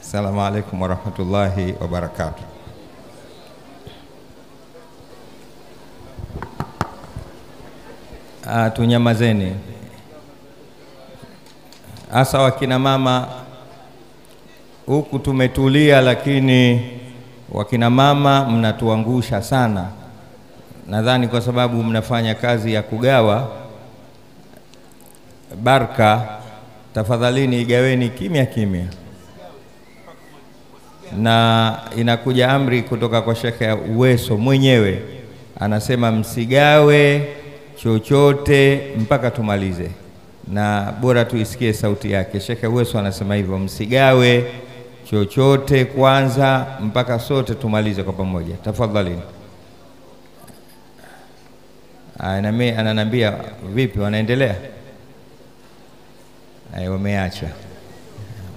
Assalamu alaikum warahmatullahi wabarakatuh. Tunyamazeni. Hasa wakina mama, huku tumetulia, lakini wakina mama mnatuangusha sana. Nadhani kwa sababu mnafanya kazi ya kugawa baraka, tafadhalini igaweni kimya kimya. Na inakuja amri kutoka kwa Sheikh Uweso mwenyewe, anasema msigawe chochote mpaka tumalize, na bora tuisikie sauti yake. Sheikh Uweso anasema hivyo, msigawe chochote kwanza mpaka sote tumalize kwa pamoja, tafadhalini. Na mimi ananiambia vipi, wanaendelea? Wameacha.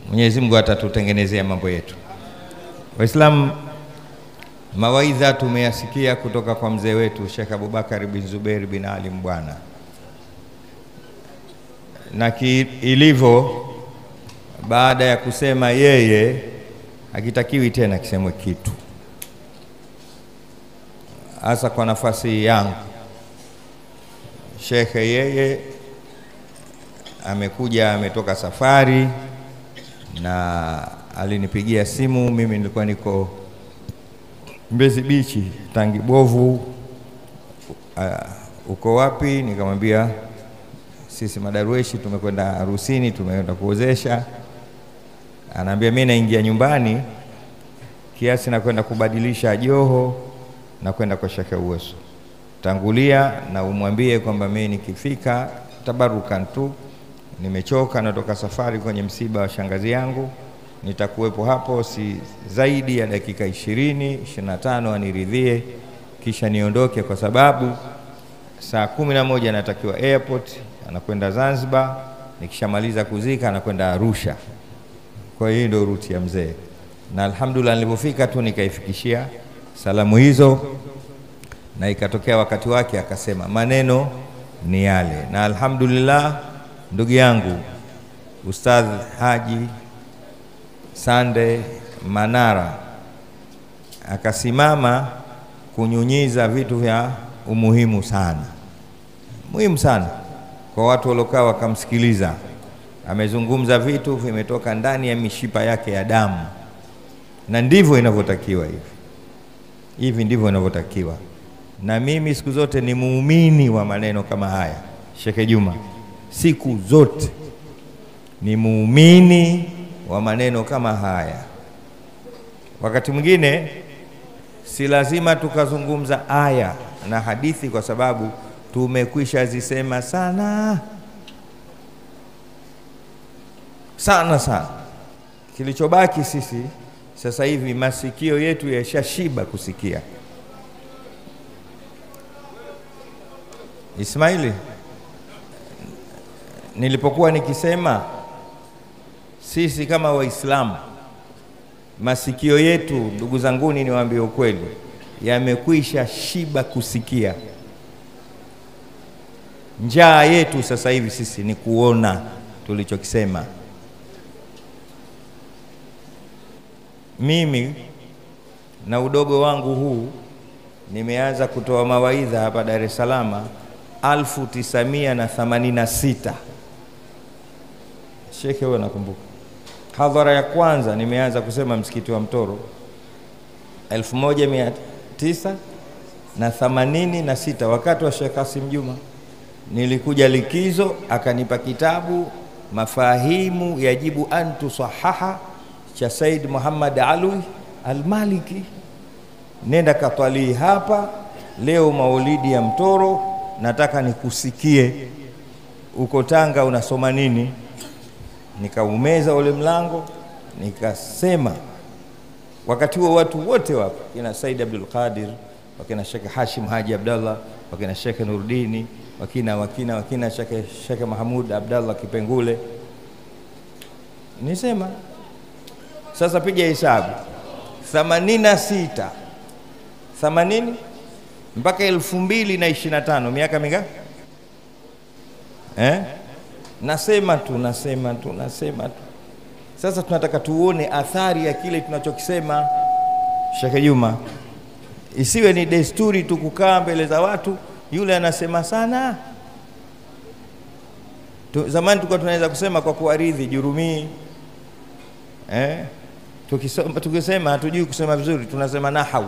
Mwenyezi Mungu atatutengenezea mambo yetu. Waislamu, mawaidha tumeyasikia kutoka kwa mzee wetu Sheikh Abubakar bin Zubair bin Ali Mbwana, na ilivyo baada ya kusema yeye hakitakiwi tena kisemwe kitu, hasa kwa nafasi yangu. Sheikh yeye amekuja, ametoka safari na alinipigia simu. Mimi nilikuwa niko Mbezi Beach, Tangi Bovu. Uko wapi? Nikamwambia sisi madarueshi tumekwenda harusini, tumeenda kuozesha. Anaambia mimi naingia nyumbani kiasi na kwenda kubadilisha joho na kwenda kwa Sheikh Uweso. Tangulia na umwambie kwamba mimi nikifika tabarukan tu, nimechoka, natoka safari kwenye msiba wa shangazi yangu, nitakuwepo hapo si zaidi ya dakika 20-25, aniridhie kisha niondoke, kwa sababu saa 11 natakiwa airport, anakwenda Zanzibar, nikishamaliza kuzika anakwenda Arusha. Kwa hiyo ndio ruti ya mzee, na alhamdulillah nilipofika tu nikaifikishia salamu hizo, na ikatokea wakati wake akasema maneno ni yale. Na alhamdulillah ndugu yangu Ustadh Haji Sande Manara akasimama kunyunyiza vitu vya umuhimu sana, muhimu sana kwa watu waliokaa wakamsikiliza. Amezungumza vitu vimetoka ndani ya mishipa yake ya damu, na ndivyo inavyotakiwa hivi ndivyo inavyotakiwa. Na mimi siku zote ni muumini wa maneno kama haya. Sheikh Juma, siku zote ni muumini wa maneno kama haya. Wakati mwingine si lazima tukazungumza aya na hadithi, kwa sababu tumekwisha zisema sana sana sana. Kilichobaki sisi sasa hivi, masikio yetu yashashiba kusikia. Ismaili, nilipokuwa nikisema sisi kama Waislamu masikio yetu, ndugu zanguni, niwaambie ukweli, yamekwisha shiba kusikia. Njaa yetu sasa hivi sisi ni kuona tulichokisema. Mimi na udogo wangu huu nimeanza kutoa mawaidha hapa Dar es Salaam 1986. Sheikh, wewe nakumbuka hadhara ya kwanza nimeanza kusema msikiti wa Mtoro 1986, wakati wa Sheikh Kasim Juma. Nilikuja likizo, akanipa kitabu Mafahimu Yajibu Antu Sahaha cha Said Muhammad Alwi Al-Maliki. Nenda katwalii hapa leo maulidi ya Mtoro, nataka nikusikie uko Tanga unasoma nini. Nikaumeza ule mlango, nikasema. Wakati huo watu wote wapo, kina Said Abdul Qadir, wakina Sheikh Hashim Haji Abdallah, wakina Sheikh Nurdini, wakina Sheikh Mahmud Abdallah Kipengule. Nisema sasa piga hesabu, 86 80 mpaka 2025, miaka mingapi? Nasema tu. Sasa tunataka tuone athari ya kile tunachokisema. Sheikh Juma, isiwe ni desturi tu kukaa mbele za watu, yule anasema sana. Zamani tulikuwa tunaweza kusema kwa kuaridhi Jurumii, tukisema hatujui kusema vizuri tunasema nahau.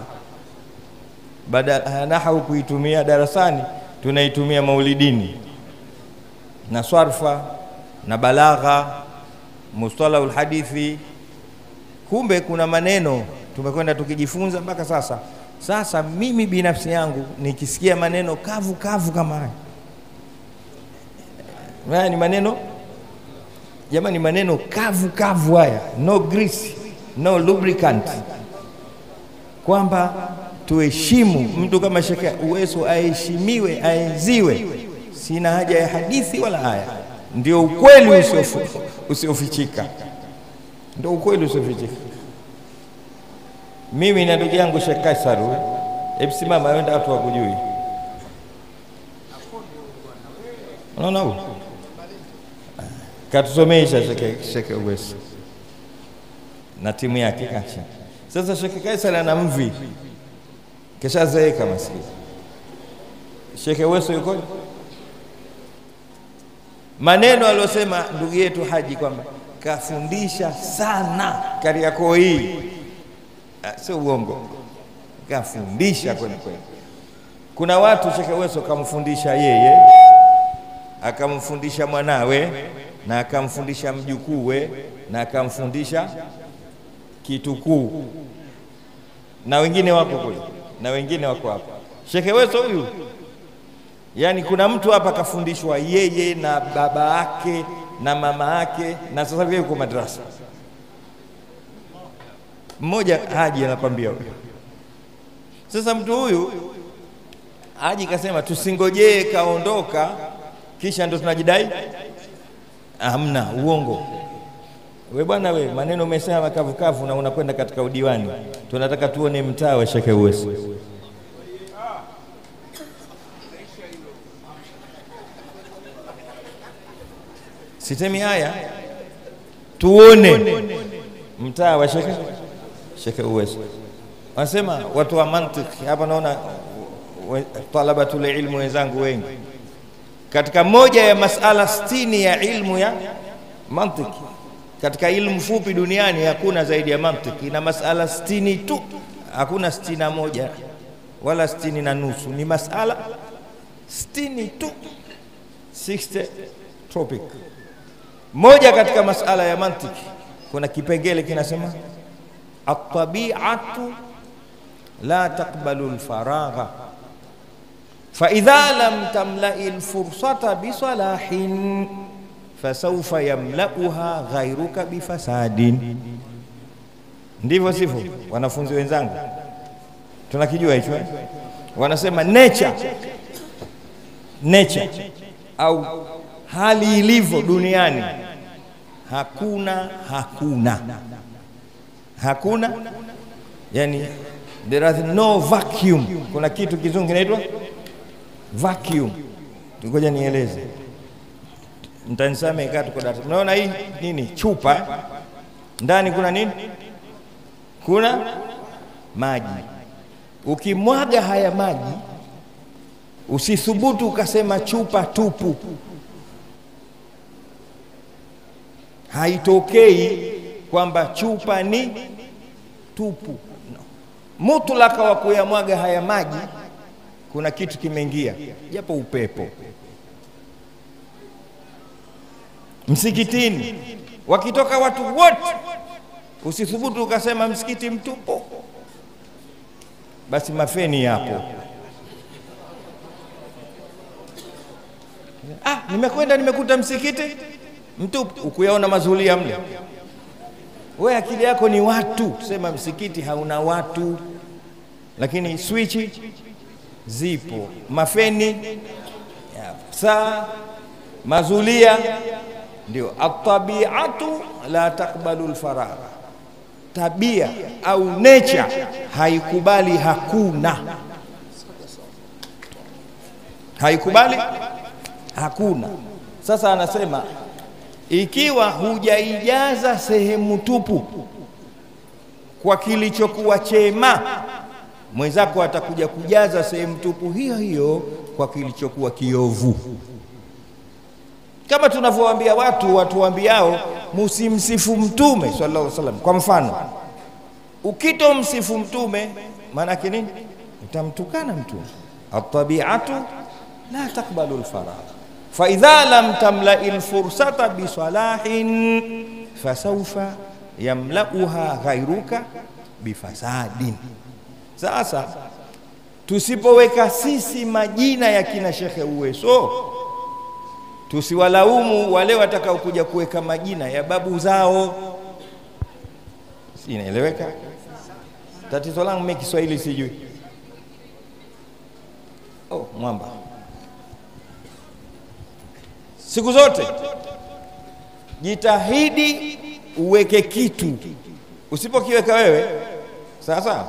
Baada nahau kuitumia darasani tunaitumia maulidini na swarfa na balagha, mustalahul hadithi. Kumbe kuna maneno tumekwenda tukijifunza mpaka sasa. Sasa mimi binafsi yangu nikisikia maneno kavu kavu kama haya, ni maneno jamani, maneno kavu kavu haya, no grease, no lubricant, kwamba tuheshimu mtu kama Sheikh Uweso, aheshimiwe, aenziwe. Sina haja ya hadithi wala aya. Ndio ukweli usiofichika, ndio ukweli usiofichika. Mimi na ndugu yangu Sheikh Kaisaru, hebu simama wenda watu wakujui. Unaona huyu katusomesha Sheikh Uweso na timu yake kacha. Sasa Sheikh Kaisaru ana mvi, kisha zeeka maskini. Sheikh Uweso yuko maneno aliyosema ndugu yetu Haji kwamba kafundisha sana Kariakoo hii, sio uongo, kafundisha kweli kweli. Kuna watu Sheikh Uweso kamfundisha yeye, akamfundisha mwanawe, na akamfundisha mjukuwe, na akamfundisha kitukuu, na wengine wako kule, na wengine wako hapa. Sheikh Uweso huyu, yani kuna mtu hapa kafundishwa yeye na baba yake na mama yake, na sasa hivi yuko madrasa. Mmoja Haji anakwambia huyo. Sasa mtu huyu Haji kasema tusingojee kaondoka kisha ndo tunajidai. Hamna, uongo. We bwana we, maneno umesema kavu kavu na unakwenda katika udiwani. Tunataka tuone mtaa wa Sheikh Uweso. Sitemi haya, tuone mtaa wa Sheikh Uweso. Wanasema watu wa mantiki hapa, naona talabatul ilmu wenzangu wengi, katika moja ya masala 60 ya ilmu ya mantiki, katika ilmu fupi duniani hakuna zaidi ya mantiki, na masala 60 tu, hakuna 61 wala 60 na nusu, ni masala 60 tu, 60 topic. Moja katika masala ya mantiki kuna kipengele kinasema at-tabi'atu la taqbalu al-faragha fa idha lam tamla'i al-fursata bi salahin fasawfa yamla'uha ghayruka bi fasadin. Ndivyo sivyo wanafunzi wenzangu? Tunakijua hicho Wanasema nature au hali ilivyo duniani, hakuna, yani there is no vacuum. Kuna kitu kizungu kinaitwa vacuum. Ngoja nieleze, mtanisame kati kwa data. Unaona hii nini? Chupa. Ndani kuna nini? Kuna maji. Ukimwaga haya maji, usithubutu ukasema chupa tupu. Haitokei kwamba chupa ni tupu. No. Mutlaka wa kuyamwaga haya maji, kuna kitu kimeingia, japo upepo. Msikitini wakitoka watu wote, usithubutu ukasema msikiti mtupu. Basi mafeni yapo. Nimekwenda nimekuta msikiti mtupu, ukuyaona mazulia mle. Wewe akili yako ni watu, sema msikiti hauna watu, lakini swichi zipo, mafeni saa, mazulia. Ndio at-tabi'atu la taqbalu al-faragha. Tabia au nature haikubali hakuna. Sasa anasema ikiwa hujaijaza sehemu tupu kwa kilichokuwa chema, mwenzako atakuja kujaza sehemu tupu hiyo hiyo kwa kilichokuwa kiovu. Kama tunavyowaambia watu waambiao msimsifu mtume sallallahu alaihi wasallam. Kwa mfano, ukitomsifu mtume maana yake nini? Utamtukana mtume. At-tabi'atu la taqbalu al-faragh, fa idha lam tamla'i al-fursata bi salahin fasawfa yamla'uha ghayruka bi fasadin. Sasa tusipoweka sisi majina ya kina Shekhe Uweso, tusiwalaumu wale watakao kuja kuweka majina ya babu zao. Si inaeleweka? Tatizo langu mimi Kiswahili sijui. Mwamba. Siku zote jitahidi uweke kitu. Usipokiweka wewe, sasa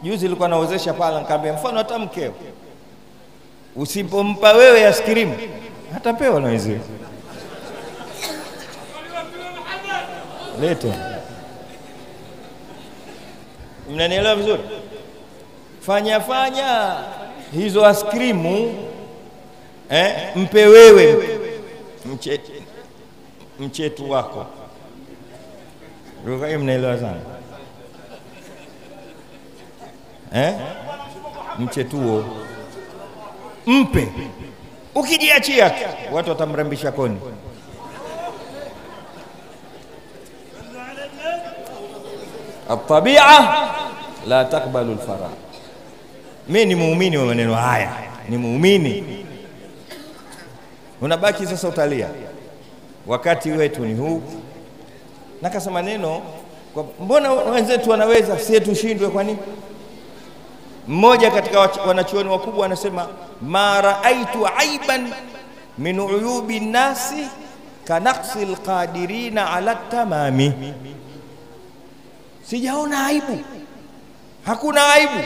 juzi nilikuwa naozesha pala, nikamwambia mfano hata mkeo usipompa wewe askrim hatapewa na wenzio. Lete. Mnanielewa vizuri? Fanya hizo askrimu, mpe wewe mchetu wako. Lugha hii mnaelewa sana. Mchetuo mpe. Ukijiachia watu watamrambisha koni. At-tabi'a la taqbalu al-faragh. Mimi ni muumini wa maneno haya, ni muumini. Unabaki sasa utalia. Wakati wetu ni huu. Nakasema neno, mbona wenzetu wanaweza, sisi tushindwe kwa nini? Mmoja katika wanachuoni wakubwa anasema, ma raaitu aiban min uyubi nasi kanaqsi alqadirina ala tamami. Sijaona aibu, hakuna aibu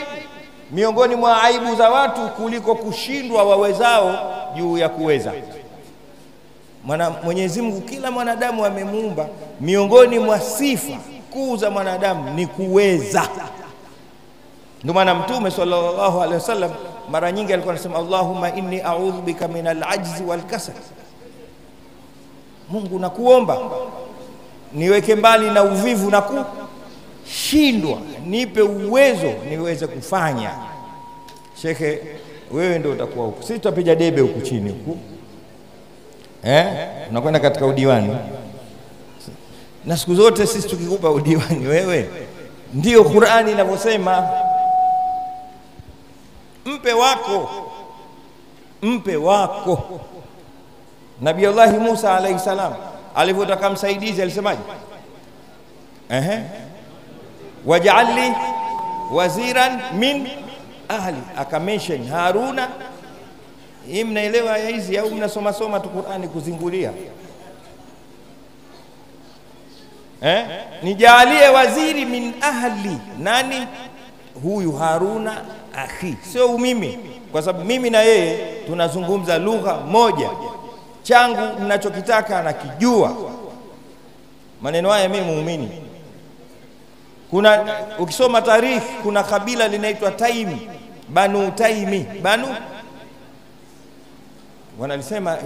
miongoni mwa aibu za watu kuliko kushindwa wawezao juu ya kuweza. Mwenyezi Mungu kila mwanadamu amemuumba, miongoni mwa sifa kuu za mwanadamu ni kuweza. Ndio maana Mtume sallallahu alaihi wasallam mara nyingi alikuwa anasema, Allahumma inni a'udhu bika min al-ajzi wal kasal. Mungu nakuomba niweke mbali na uvivu na kushindwa, nipe uwezo niweze kufanya. Shekhe, wewe ndio utakuwa huko, sisi tutapiga debe huku chini huku. Unakwenda katika udiwani, na siku zote sisi tukikupa udiwani wewe, ndio Qur'ani inavyosema, mpe wako. Nabii Allah Musa alayhi salam alipotaka msaidizi alisemaje? Waj'alni waziran min ahli, akamention Haruna. Hii mnaelewa hizi au mnasoma tu Qur'ani kuzingulia? Nijalie waziri min ahli. Nani huyu? Haruna akhi, sio mimi, kwa sababu mimi na yeye tunazungumza lugha moja. Changu ninachokitaka nakijua. Maneno haya mimi muumini. Ukisoma tarikhi, kuna kabila linaitwa Taimi, Banu Taimi. Wanalisema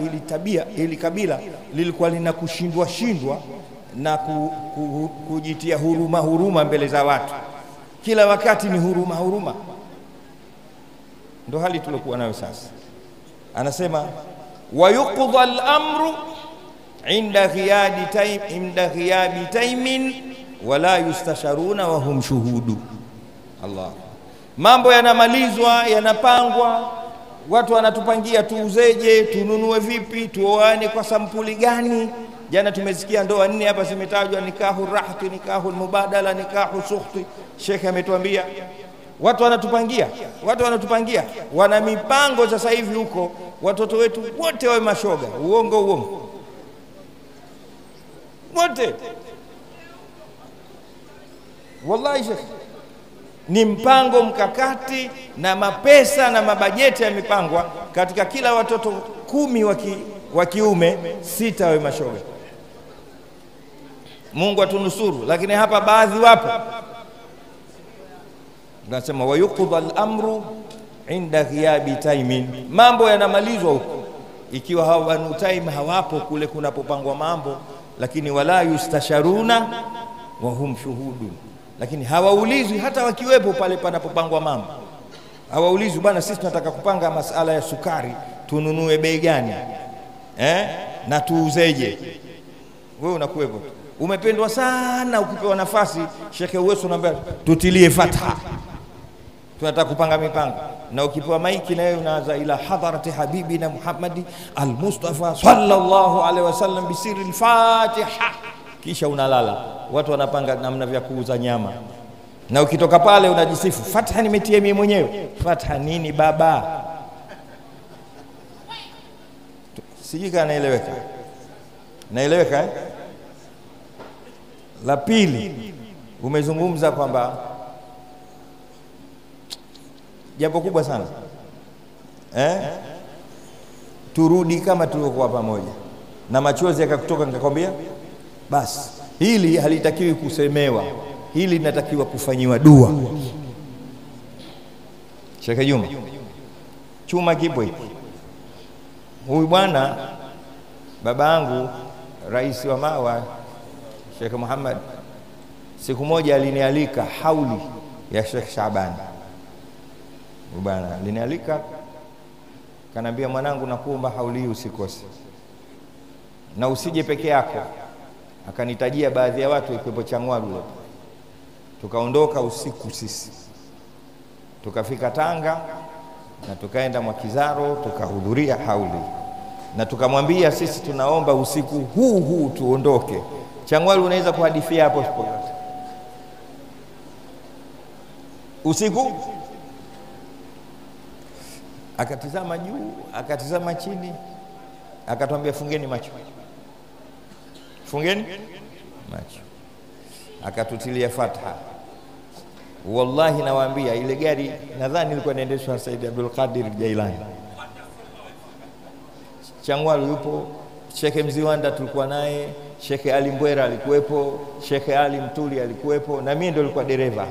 hili kabila lilikuwa lina shindwa na kujitia huruma mbele za watu. Kila wakati ni huruma. Ndio hali tulikuwa nayo sasa. Anasema wayuqdha al-amru inda ghiyabi taimin wala yustasharuna wa hum shuhudu. Allah, mambo yanamalizwa, yanapangwa, watu wanatupangia tuuzeje, tununue vipi, tuoane kwa sampuli gani. Jana tumesikia ndoa 4 hapa zimetajwa, nikahu rahti, nikahu mubadala, nikahu sukhti. Sheikh ametuambia watu wanatupangia, wana mipango sasa hivi huko, watoto wetu wote wawe mashoga. Uongo wote. Wallahi Sheikh, ni mpango mkakati, na mapesa na mabajeti yamepangwa. Katika kila watoto 10 wa kiume 6 wawe mashoga. Mungu atunusuru, lakini hapa baadhi wapo. Nasema wayuqdha al-amru inda ghiyabi taimin, mambo yanamalizwa huko ikiwa hawa Banu Taim hawapo kule kunapopangwa mambo. Lakini wala yustasharuna wa hum shuhudun, lakini hawaulizwi hata wakiwepo pale panapopangwa mambo. Hawaulizwi, bwana sisi tunataka kupanga masala ya sukari, tununue bei gani na tuuzeje? Wewe unakuwepo, umependwa sana. Ukipewa nafasi, Sheikh Uweso anambia tutilie fatha, tunataka kupanga mipango. Na ukipewa maiki na wewe unaanza ila hadarati habibina Muhammadi al-Mustafa sallallahu alaihi wasallam bisiri al-Fatiha, kisha unalala. Watu wanapanga namna vya kuuza nyama, na ukitoka pale unajisifu, fatha nimetia mimi mwenyewe. Fatha nini baba? Sijui kama naeleweka. Naeleweka eh? La pili, umezungumza kwamba jambo kubwa sana turudi kama tulivyokuwa pamoja, na machozi yakakutoka, nikakwambia basi hili halitakiwi kusemewa, hili linatakiwa kufanyiwa dua. Sheikh Juma chuma kipo hiki. Huyu bwana baba yangu rais wa Mawa Sheikh Muhammad, siku moja alinialika hauli ya Sheikh Shaabani. Bwana alinialika, kanambia mwanangu, nakuomba hauli usikose na usije peke yako. Akanitajia baadhi ya watu ikiwepo Changwalu. Tukaondoka usiku sisi, tukafika Tanga na tukaenda Mwakizaro, tukahudhuria hauli, na tukamwambia sisi tunaomba usiku huu tuondoke. Changwalu unaweza kuhadithia hapo yote usiku. Akatizama juu, akatizama chini, akatuambia fungeni macho, fungeni macho. Akatutilia fatha. Wallahi nawaambia, ile gari nadhani ilikuwa inaendeshwa Said Abdul Qadir Jailani. Changwalu yupo, Sheikh Mziwanda tulikuwa naye, Sheikh Ali Mbwera alikuwepo, Sheikh Ali Mtuli alikuwepo, na mimi ndio nilikuwa dereva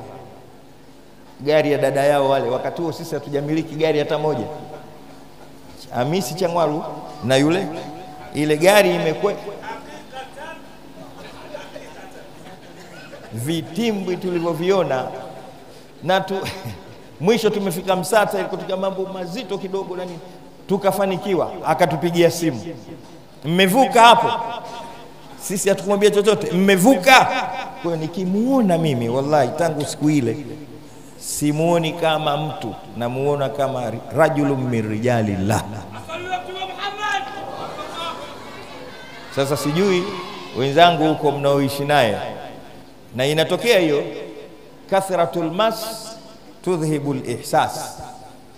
gari ya dada yao wale. Wakati huo sisi hatujamiliki gari hata moja. Hamisi Changwalu na yule, ile gari imekwe vitimbwi tulivyoviona, na mwisho tumefika Msata, ilikuwa mambo mazito kidogo na nini, tukafanikiwa. Akatupigia simu, mmevuka hapo? Sisi hatukumwambia chochote, mmevuka. Kwa nikimuona mimi wallahi tangu siku ile simuoni kama mtu, namuona kama rajulun min rijalillah. Sasa sijui wenzangu huko mnaoishi naye, na inatokea hiyo kathratul mas tudhhibul ihsas,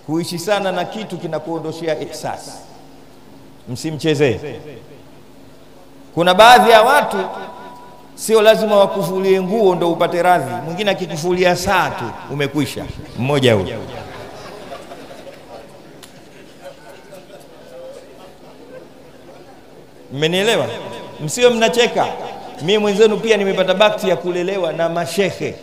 kuishi sana na kitu kinakuondoshia ihsas. Msimchezee. Kuna baadhi ya watu sio lazima wakufulie nguo ndo upate radhi. Mwingine akikufulia saa tu umekwisha. Mmoja huyo. Mmenielewa? Msio mnacheka. Mimi mwenzenu pia nimepata bakti ya kulelewa na mashehe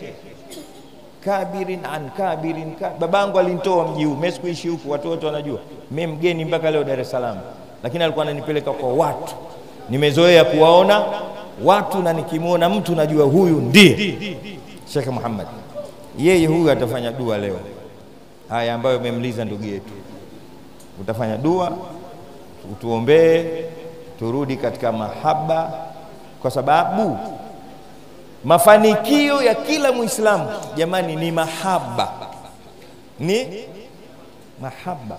kabirin an kabirin. Babangu alinitoa mji huu, mimi sikuishi huku, watu wote wanajua. Mimi mgeni mpaka leo Dar es Salaam, lakini alikuwa ananipeleka kwa watu. Nimezoea kuwaona watu, na nikimuona mtu najua huyu ndiye Sheikh Muhammad. Yeye huyu atafanya dua leo haya ambayo umemliza ndugu yetu. Utafanya dua, utuombee turudi katika mahaba, kwa sababu mafanikio ya kila Muislamu jamani ni mahaba, ni mahaba.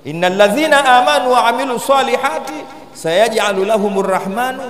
Innal ladhina amanu wa amilu salihati sayaj'alu lahumur rahmanu